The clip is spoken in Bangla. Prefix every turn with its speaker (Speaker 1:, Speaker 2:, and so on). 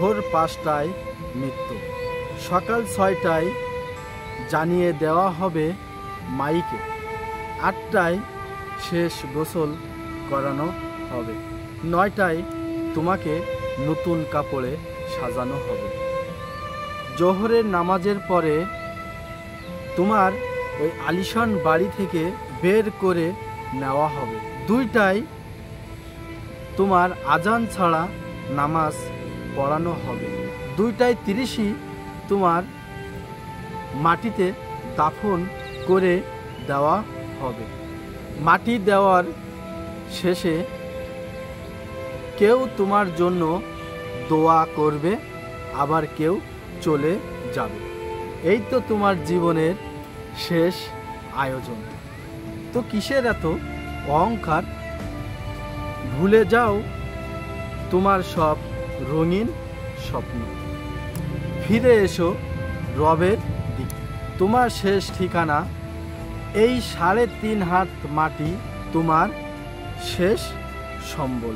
Speaker 1: ভোর 5টায় মৃত্যু, সকাল 6টায় জানিয়ে দেওয়া হবে মাইকে, 8টায় শেষ গোসল করানো হবে, 9টায় তোমাকে নতুন কাপড়ে সাজানো হবে। জোহরের নামাজের পরে তোমার ওই আলিশান বাড়ি থেকে বের করে নেওয়া হবে। 2টায় তোমার আজান ছাড়া নামাজ পড়ানো হবে। 2:30 তোমার মাটিতে দাফন করে দেওয়া হবে। মাটি দেওয়ার শেষে কেউ তোমার জন্য দোয়া করবে, আবার কেউ চলে যাবে। এই তো তোমার জীবনের শেষ আয়োজন। তো কিসের এত অহংকার? ভুলে যাও তোমার সব রঙিন স্বপ্ন, ফিরে এসো রবের দিকে। তোমার শেষ ঠিকানা এই 3.5 হাত মাটি, তোমার শেষ সম্বল।